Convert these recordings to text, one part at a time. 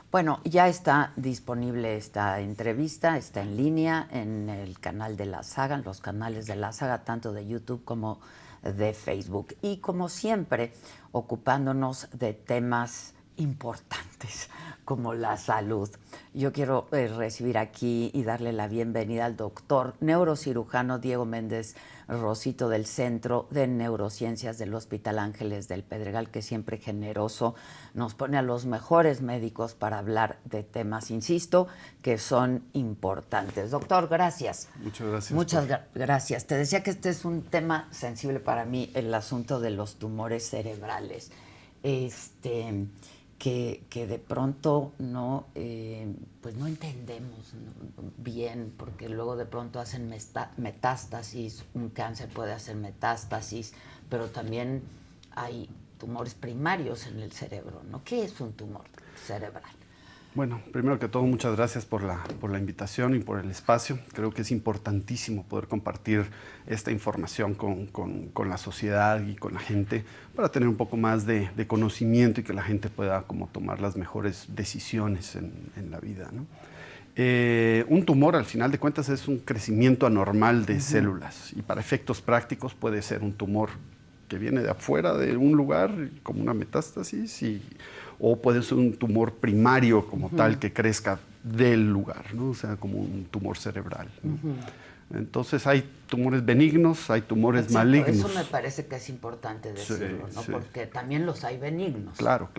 Bueno, ya está disponible esta entrevista, está en línea en el canal de La Saga, en los canales de La Saga, tanto de YouTube como de Facebook. Y como siempre, ocupándonos de temas importantes como la salud. Yo quiero recibir aquí y darle la bienvenida al doctor neurocirujano Diego Méndez Rosito del Centro de Neurociencias del Hospital Ángeles del Pedregal, que siempre generoso nos pone a los mejores médicos para hablar de temas, insisto, que son importantes. Doctor, gracias. Muchas gracias. Muchas gracias. Te decía que este es un tema sensible para mí, el asunto de los tumores cerebrales. Que de pronto no, pues no entendemos bien, porque luego de pronto hacen metástasis, un cáncer puede hacer metástasis, pero también hay tumores primarios en el cerebro, ¿no? ¿Qué es un tumor cerebral? Bueno, primero que todo, muchas gracias por la invitación y por el espacio. Creo que es importantísimo poder compartir esta información con la sociedad y con la gente para tener un poco más de conocimiento y que la gente pueda como tomar las mejores decisiones en la vida, ¿no? Un tumor, al final de cuentas, es un crecimiento anormal de células y para efectos prácticos puede ser un tumor que viene de afuera de un lugar, como una metástasis, o puede ser un tumor primario como tal que crezca del lugar, ¿no? O sea, como un tumor cerebral, ¿no? Entonces hay tumores benignos, hay tumores malignos. Eso me parece que es importante decirlo, ¿no? Sí. Porque también los hay benignos. Claro.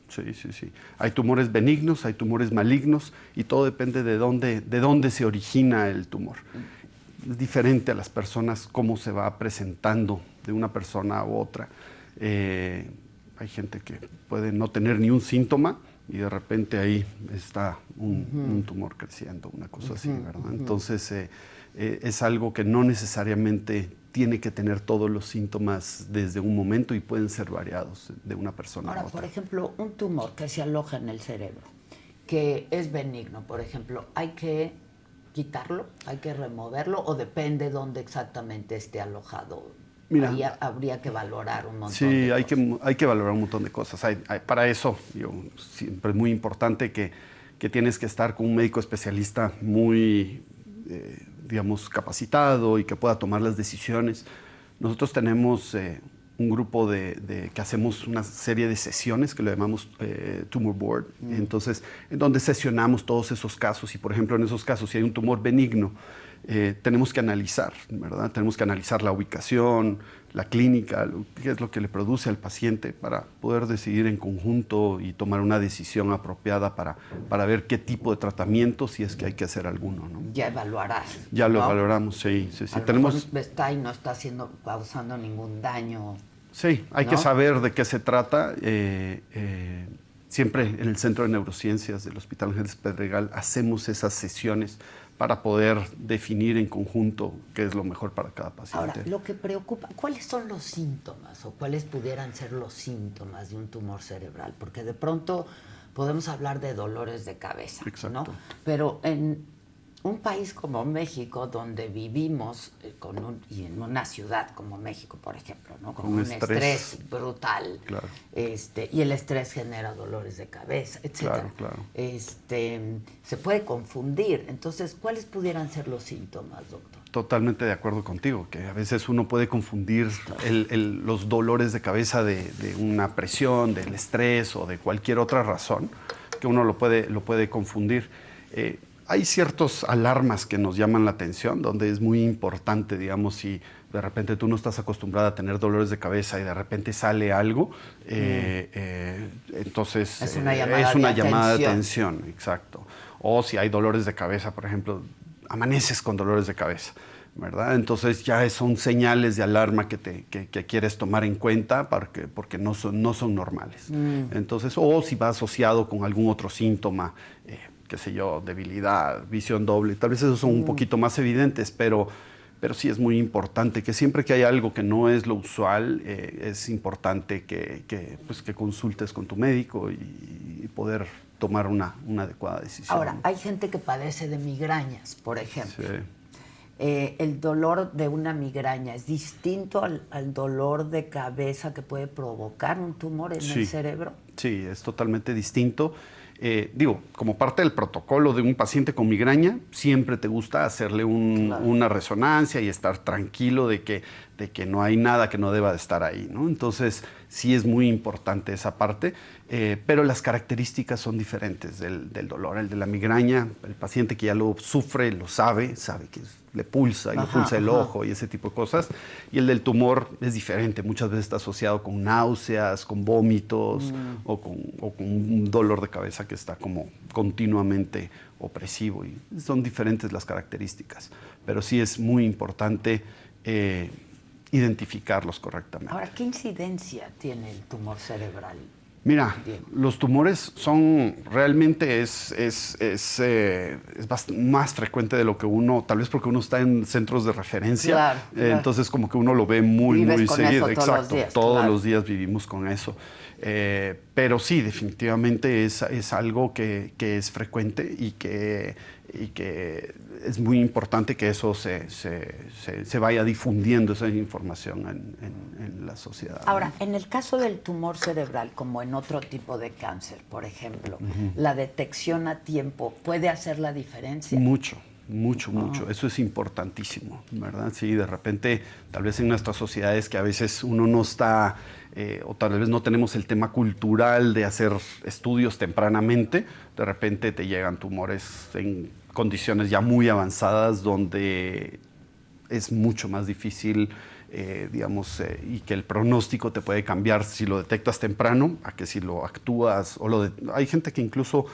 Sí. Hay tumores benignos, hay tumores malignos y todo depende de dónde se origina el tumor. Es diferente a las personas cómo se va presentando de una persona a otra. Hay gente que puede no tener ni un síntoma y de repente ahí está un tumor creciendo, una cosa así, ¿verdad? Entonces es algo que no necesariamente tiene que tener todos los síntomas desde un momento y pueden ser variados de una persona a otra. Ahora, por ejemplo, un tumor que se aloja en el cerebro, que es benigno, por ejemplo, ¿hay que quitarlo? ¿Hay que removerlo? ¿O depende dónde exactamente esté alojado? Mira, ahí habría que valorar un montón de cosas. Sí, hay que valorar un montón de cosas. Para eso, siempre es muy importante que tienes que estar con un médico especialista muy, digamos, capacitado y que pueda tomar las decisiones. Nosotros tenemos un grupo que hacemos una serie de sesiones que lo llamamos Tumor Board. Entonces, en donde sesionamos todos esos casos y, por ejemplo, en esos casos, si hay un tumor benigno, tenemos que analizar, ¿verdad? Tenemos que analizar la ubicación, la clínica, qué es lo que le produce al paciente para poder decidir en conjunto y tomar una decisión apropiada para ver qué tipo de tratamiento, si es que hay que hacer alguno, ¿no? Ya evaluarás. Ya lo valoramos, sí. A lo mejor está y no está causando ningún daño. Sí, hay que saber de qué se trata. Siempre en el Centro de Neurociencias del Hospital Ángeles Pedregal hacemos esas sesiones para poder definir en conjunto qué es lo mejor para cada paciente. Ahora, lo que preocupa, ¿cuáles son los síntomas o cuáles pudieran ser los síntomas de un tumor cerebral? Porque de pronto podemos hablar de dolores de cabeza, ¿no? Pero en un país como México, donde vivimos y en una ciudad como México, por ejemplo, ¿no? Con un estrés brutal, claro. Y el estrés genera dolores de cabeza, etcétera. Claro. Se puede confundir. Entonces, ¿cuáles pudieran ser los síntomas, doctor? Totalmente de acuerdo contigo, que a veces uno puede confundir los dolores de cabeza de una presión, del estrés o de cualquier otra razón, que uno lo puede confundir. Hay ciertas alarmas que nos llaman la atención, donde es muy importante, digamos, si de repente tú no estás acostumbrada a tener dolores de cabeza y de repente sale algo, entonces es una llamada de atención, exacto. O si hay dolores de cabeza, por ejemplo, amaneces con dolores de cabeza, ¿verdad? Entonces ya son señales de alarma que quieres tomar en cuenta porque no son normales. Entonces, o si va asociado con algún otro síntoma, qué sé yo, debilidad, visión doble, tal vez esos son un poquito más evidentes, pero sí es muy importante que siempre que hay algo que no es lo usual, es importante que consultes con tu médico y poder tomar una adecuada decisión. Ahora, hay gente que padece de migrañas, por ejemplo. Sí. ¿El dolor de una migraña es distinto al dolor de cabeza que puede provocar un tumor en el cerebro? Sí, es totalmente distinto. digo, como parte del protocolo de un paciente con migraña, siempre te gusta hacerle una resonancia y estar tranquilo de que no hay nada que no deba de estar ahí, ¿no? Entonces, sí es muy importante esa parte, pero las características son diferentes del dolor. El de la migraña, el paciente que ya lo sufre, lo sabe que le pulsa y le pulsa el ojo y ese tipo de cosas. Y el del tumor es diferente. Muchas veces está asociado con náuseas, con vómitos o con un dolor de cabeza que está como continuamente opresivo. Y son diferentes las características. Pero sí es muy importante identificarlos correctamente. Ahora, ¿qué incidencia tiene el tumor cerebral? Mira, los tumores son realmente más frecuente de lo que uno, tal vez porque uno está en centros de referencia, claro. Entonces como que uno lo ve muy seguido. Exacto, todos los días vivimos con eso. Pero sí, definitivamente es algo que es frecuente y que es muy importante que eso se vaya difundiendo, esa información en la sociedad. Ahora, en el caso del tumor cerebral, como en otro tipo de cáncer, por ejemplo, ¿la detección a tiempo puede hacer la diferencia? Mucho. Eso es importantísimo, ¿verdad? Sí, de repente, tal vez en nuestras sociedades que a veces uno no está, o tal vez no tenemos el tema cultural de hacer estudios tempranamente, de repente te llegan tumores en condiciones ya muy avanzadas donde es mucho más difícil, y que el pronóstico te puede cambiar si lo detectas temprano a que si lo actúas, hay gente que incluso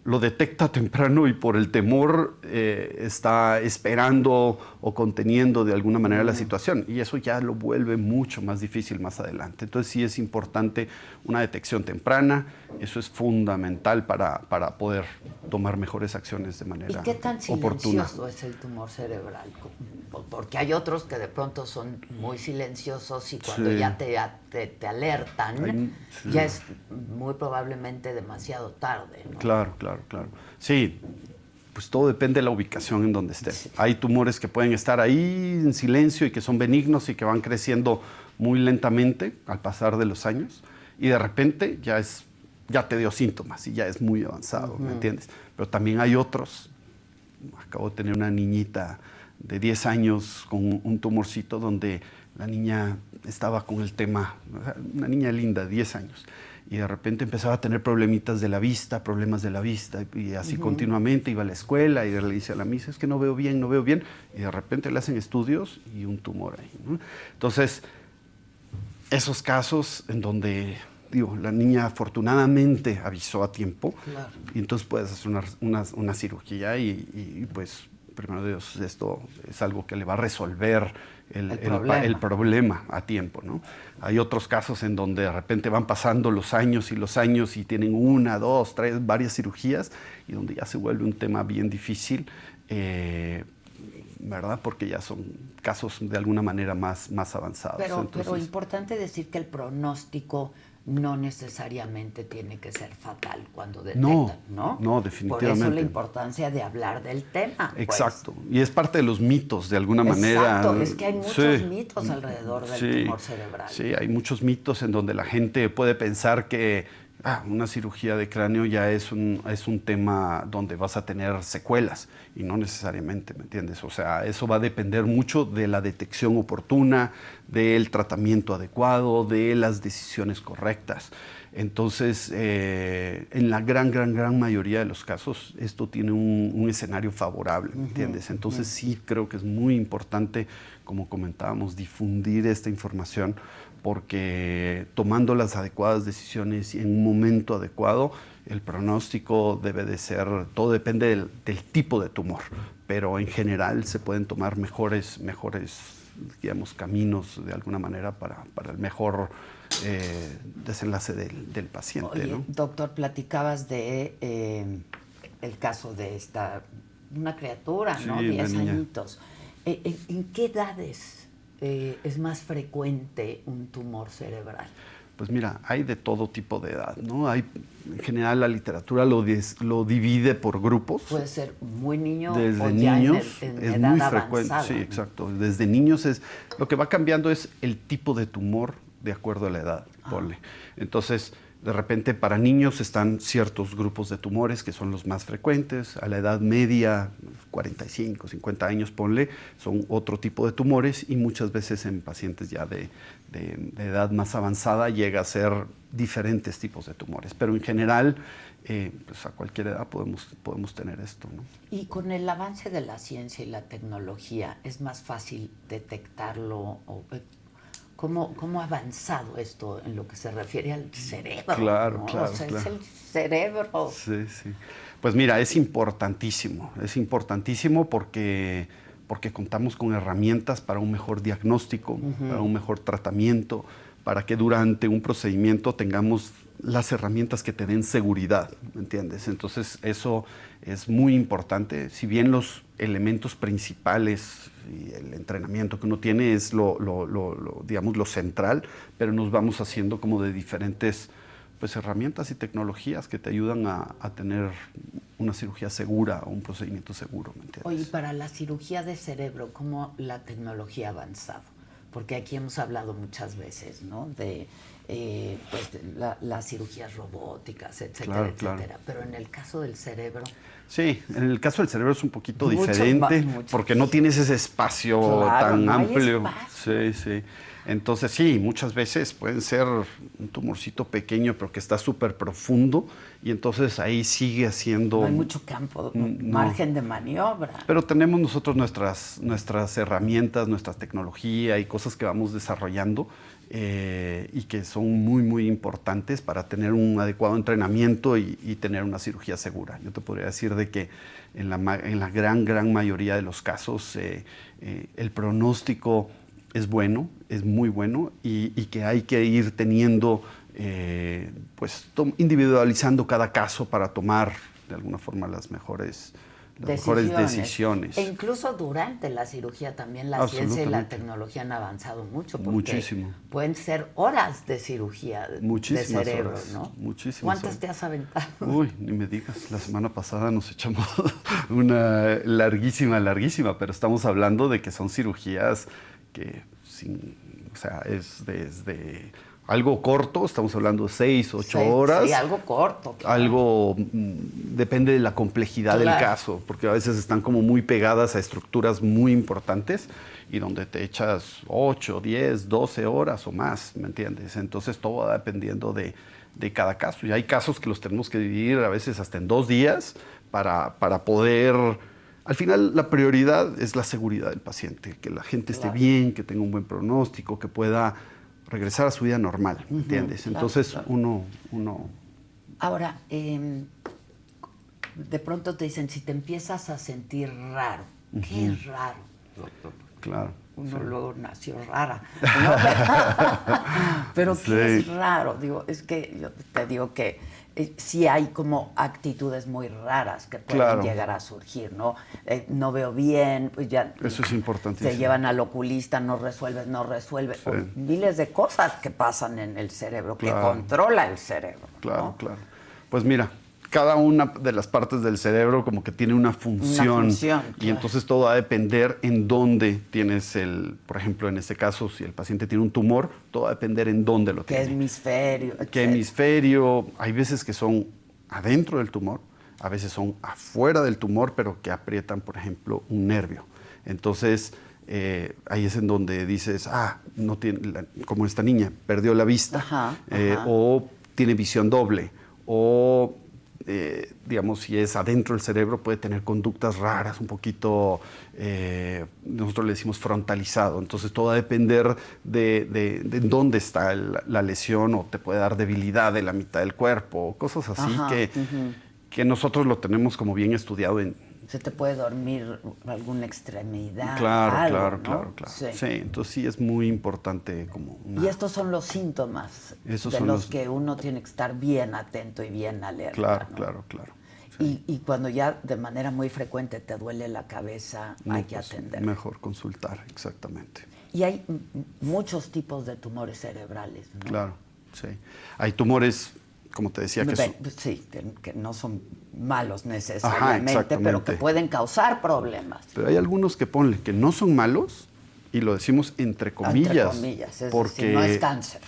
lo detecta temprano y por el temor está esperando o conteniendo de alguna manera la situación, y eso ya lo vuelve mucho más difícil más adelante. Entonces sí es importante una detección temprana, eso es fundamental para poder tomar mejores acciones de manera oportuna. ¿Y qué tan silencioso es el tumor cerebral? Porque hay otros que de pronto son muy silenciosos y cuando ya te alertan, ya es muy probablemente demasiado tarde, ¿no? Claro. Sí, pues todo depende de la ubicación en donde esté. Sí. Hay tumores que pueden estar ahí en silencio y que son benignos y que van creciendo muy lentamente al pasar de los años, y de repente ya te dio síntomas y ya es muy avanzado, ¿me entiendes? Pero también hay otros. Acabo de tener una niñita de 10 años con un tumorcito donde la niña estaba con el tema, una niña linda, 10 años, y de repente empezaba a tener problemas de la vista, y así continuamente iba a la escuela y le dice a la misa, es que no veo bien, y de repente le hacen estudios y un tumor ahí, ¿no? Entonces, esos casos en donde, la niña afortunadamente avisó a tiempo, claro, y entonces puedes hacer una cirugía y pues, primero Dios, esto es algo que le va a resolver el problema a tiempo, ¿no? Hay otros casos en donde de repente van pasando los años y tienen 1, 2, 3, varias cirugías, y donde ya se vuelve un tema bien difícil, ¿verdad? Porque ya son casos de alguna manera más avanzados. Pero importante decir que el pronóstico no necesariamente tiene que ser fatal cuando detectan, ¿no? No, definitivamente. Por eso la importancia de hablar del tema. Exacto. Pues. Y es parte de los mitos, de alguna manera. Exacto. Es que hay muchos mitos alrededor del tumor cerebral. Sí, hay muchos mitos en donde la gente puede pensar que una cirugía de cráneo ya es un tema donde vas a tener secuelas, y no necesariamente, ¿me entiendes? O sea, eso va a depender mucho de la detección oportuna, del tratamiento adecuado, de las decisiones correctas. Entonces, en la gran mayoría de los casos, esto tiene un escenario favorable, ¿me entiendes? Entonces, sí creo que es muy importante, como comentábamos, difundir esta información, porque tomando las adecuadas decisiones y en un momento adecuado, el pronóstico debe de ser, todo depende del tipo de tumor, pero en general se pueden tomar mejores digamos, caminos de alguna manera para el mejor desenlace del paciente. Oye, ¿no? Doctor, platicabas de el caso de una criatura, ¿no? 10 añitos. ¿En qué edades es más frecuente un tumor cerebral? Pues mira, hay de todo tipo de edad, ¿no? En general la literatura lo divide por grupos. Puede ser muy niño desde o niños, ya en es edad muy avanzada, frecuente. Sí, ¿no? exacto. Desde niños lo que va cambiando es el tipo de tumor de acuerdo a la edad, ponle. Entonces, De repente para niños están ciertos grupos de tumores que son los más frecuentes. A la edad media, 45, 50 años, ponle, son otro tipo de tumores y muchas veces en pacientes ya de edad más avanzada llega a ser diferentes tipos de tumores. Pero en general, pues a cualquier edad podemos tener esto, ¿no? Y con el avance de la ciencia y la tecnología, ¿es más fácil detectarlo? ¿Cómo ha avanzado esto en lo que se refiere al cerebro? Claro, ¿no? claro, O sea, claro. es el cerebro. Sí, sí. Pues mira, es importantísimo porque contamos con herramientas para un mejor diagnóstico, para un mejor tratamiento, para que durante un procedimiento tengamos las herramientas que te den seguridad, ¿me entiendes? Entonces eso es muy importante. Si bien los elementos principales y el entrenamiento que uno tiene es digamos, lo central, pero nos vamos haciendo como de diferentes pues, herramientas y tecnologías que te ayudan a tener una cirugía segura o un procedimiento seguro, ¿me entiendes? Oye, para la cirugía de cerebro, ¿cómo la tecnología ha avanzado? Porque aquí hemos hablado muchas veces, ¿no? De pues, las cirugías robóticas, etcétera, Claro. etcétera. Pero en el caso del cerebro... Sí, en el caso del cerebro es un poquito Mucho diferente mucho. porque no tienes ese espacio Claro, tan no hay amplio. espacio. Sí. Entonces sí, muchas veces pueden ser un tumorcito pequeño pero que está súper profundo y entonces ahí sigue haciendo... No hay mucho campo, margen de maniobra. Pero tenemos nosotros nuestras herramientas, nuestra tecnología y cosas que vamos desarrollando y que son muy, muy importantes para tener un adecuado entrenamiento y tener una cirugía segura. Yo te podría decir de que en la gran mayoría de los casos el pronóstico es bueno, es muy bueno y que hay que ir teniendo, pues individualizando cada caso para tomar de alguna forma las mejores decisiones. E incluso durante la cirugía también la ciencia y la tecnología han avanzado mucho. Porque muchísimo. Pueden ser horas de cirugía de cerebro, horas, ¿no? Muchísimas ¿Cuántas horas. te has aventado? Uy, ni me digas. La semana pasada nos echamos una larguísima, pero estamos hablando de que son cirugías que, o sea, es desde... Algo corto, estamos hablando de 6, 8 horas. Sí, algo corto. Claro. Algo depende de la complejidad del caso, porque a veces están como muy pegadas a estructuras muy importantes y donde te echas 8, 10, 12 horas o más, ¿me entiendes? Entonces todo va dependiendo de cada caso. Y hay casos que los tenemos que dividir a veces hasta en 2 días para poder... Al final la prioridad es la seguridad del paciente, que la gente esté bien, que tenga un buen pronóstico, que pueda regresar a su vida normal, ¿me entiendes? Entonces uno... Ahora, de pronto te dicen, si te empiezas a sentir raro, ¿qué es raro, doctor? Claro. Uno luego nació rara, ¿no? Pero ¿qué es raro? Digo, es que yo te digo que sí hay como actitudes muy raras que pueden llegar a surgir, ¿no? No veo bien, pues ya... Eso es importantísimo. Te llevan al oculista, no resuelve. Sí. O miles de cosas que pasan en el cerebro, que controla el cerebro. Claro. Pues mira, cada una de las partes del cerebro como que tiene una función. Y entonces todo va a depender en dónde tienes por ejemplo, en este caso, si el paciente tiene un tumor, todo va a depender en dónde lo tiene. ¿Qué hemisferio? ¿Qué hemisferio? Hay veces que son adentro del tumor, a veces son afuera del tumor, pero que aprietan, por ejemplo, un nervio. Entonces, ahí es en donde dices, no tiene, como esta niña, perdió la vista, o tiene visión doble, o... digamos, si es adentro del cerebro, puede tener conductas raras, un poquito, nosotros le decimos frontalizado. Entonces, todo va a depender de dónde está la lesión, o te puede dar debilidad de la mitad del cuerpo, cosas así que nosotros lo tenemos como bien estudiado en... Se te puede dormir alguna extremidad. Claro. Sí, entonces sí es muy importante como... Y estos son los síntomas de los que uno tiene que estar bien atento y bien alerta. Claro. Sí. Y cuando ya de manera muy frecuente te duele la cabeza, hay que atender. Mejor consultar, exactamente. Y hay muchos tipos de tumores cerebrales, ¿no? Claro, sí. Hay tumores, como te decía, que no son malos necesariamente, pero que pueden causar problemas. Pero hay algunos que que no son malos, y lo decimos entre comillas. Entre comillas, porque no es cáncer.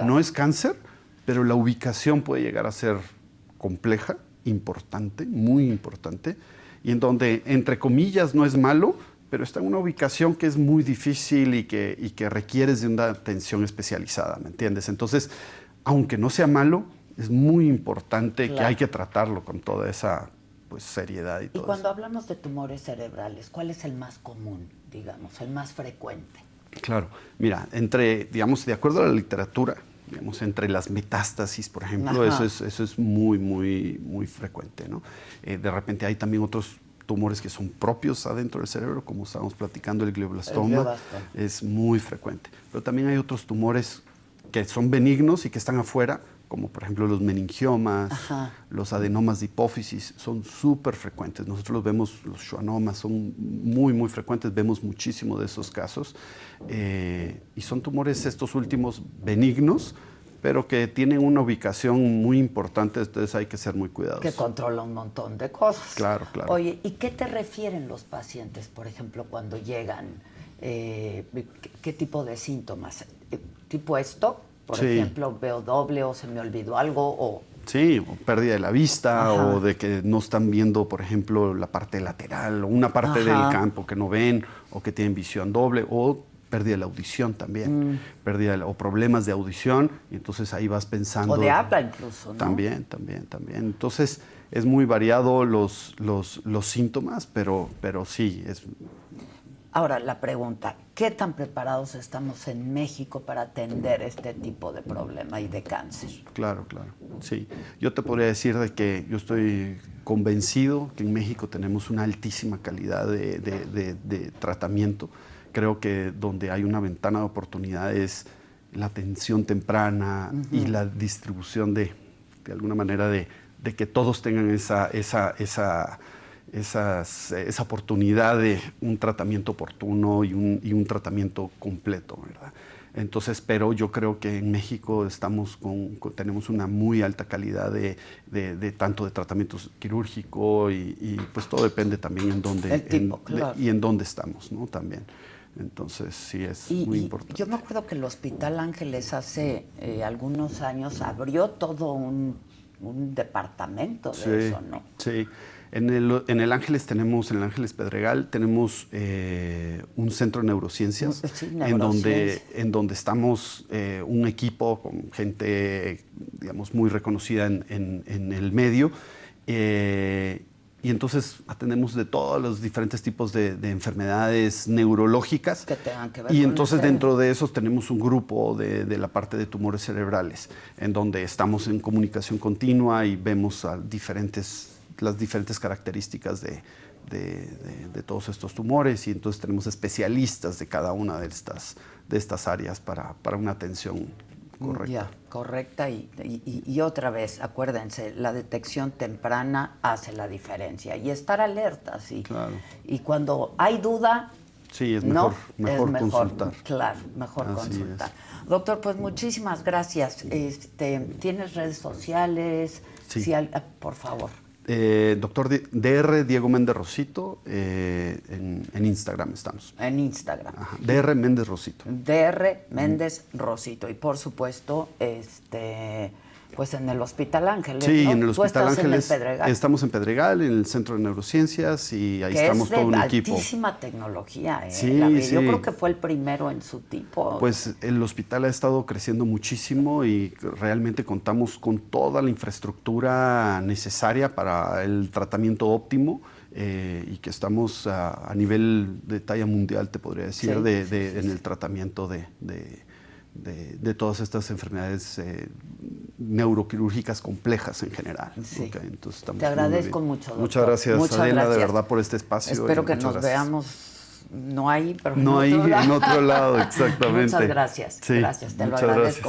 No es cáncer, pero la ubicación puede llegar a ser compleja, importante, muy importante, y en donde, entre comillas, no es malo, pero está en una ubicación que es muy difícil y que requieres de una atención especializada, ¿me entiendes? Entonces, aunque no sea malo, es muy importante que hay que tratarlo con toda esa seriedad y todo. Y cuando hablamos de tumores cerebrales, ¿cuál es el más común, digamos, el más frecuente? Claro, mira, digamos, de acuerdo a la literatura, digamos, entre las metástasis, por ejemplo, eso es muy, muy, muy frecuente, ¿no? De repente hay también otros tumores que son propios adentro del cerebro, como estábamos platicando, el glioblastoma, es muy frecuente. Pero también hay otros tumores que son benignos y que están afuera, como por ejemplo los meningiomas, los adenomas de hipófisis, son súper frecuentes. Nosotros los vemos, los schwannomas son muy, muy frecuentes, vemos muchísimo de esos casos. Y son tumores estos últimos benignos, pero que tienen una ubicación muy importante, entonces hay que ser muy cuidadosos. Que controla un montón de cosas. Claro, claro. Oye, ¿y qué te refieren los pacientes, por ejemplo, cuando llegan? ¿Qué tipo de síntomas? ¿Tipo esto? Por ejemplo, veo doble o se me olvidó algo o... Sí, o pérdida de la vista o de que no están viendo, por ejemplo, la parte lateral o una parte del campo que no ven o que tienen visión doble o pérdida de la audición también, o problemas de audición, y entonces ahí vas pensando... O de habla incluso, ¿no? También. Entonces es muy variado los síntomas, pero sí, es... Ahora, la pregunta, ¿qué tan preparados estamos en México para atender este tipo de problema y de cáncer? Claro, sí. Yo te podría decir de que yo estoy convencido que en México tenemos una altísima calidad de tratamiento. Creo que donde hay una ventana de oportunidad es la atención temprana y la distribución de alguna manera de que todos tengan esa oportunidad de un tratamiento oportuno y un tratamiento completo, ¿verdad? Entonces, pero yo creo que en México tenemos una muy alta calidad de tanto de tratamiento quirúrgico y pues todo depende también en dónde estamos, ¿no? También. Entonces, sí es muy importante. Yo me acuerdo que el Hospital Ángeles hace algunos años abrió todo un departamento de eso, ¿no? Sí. En el Ángeles Pedregal tenemos un centro de neurociencias, en donde estamos un equipo con gente, digamos, muy reconocida en el medio. Y entonces atendemos de todos los diferentes tipos de enfermedades neurológicas. Que tengan que ver y con entonces dentro de esos tenemos un grupo de la parte de tumores cerebrales, en donde estamos en comunicación continua y vemos las diferentes características de todos estos tumores, y entonces tenemos especialistas de cada una de estas áreas para una atención correcta. Ya, correcta y otra vez, acuérdense, la detección temprana hace la diferencia y estar alerta, sí. Claro. Y cuando hay duda, sí, es mejor consultar. Claro, mejor Así consultar. es. Doctor, pues muchísimas gracias. ¿Tienes redes sociales? Sí. Por favor. Doctor DR Diego Méndez Rosito, en Instagram estamos. En Instagram. Ajá, DR Méndez Rosito. DR Méndez Rosito. Y por supuesto, pues en el Hospital Ángeles. Sí, ¿no? en el Hospital Ángeles. En el Pedregal. Estamos en Pedregal, en el Centro de Neurociencias, y ahí estamos todo un equipo. Es altísima tecnología. Sí, Yo creo que fue el primero en su tipo. Pues el hospital ha estado creciendo muchísimo y realmente contamos con toda la infraestructura necesaria para el tratamiento óptimo, y que estamos a nivel de talla mundial, te podría decir, en el tratamiento de todas estas enfermedades neuroquirúrgicas complejas en general. Sí. Okay, entonces estamos te agradezco mucho, doctor. Muchas gracias, muchas Adela, gracias. de verdad, por este espacio. Espero que nos veamos, no ahí, pero en otro lado, exactamente. Muchas gracias. Sí, gracias, te lo agradezco.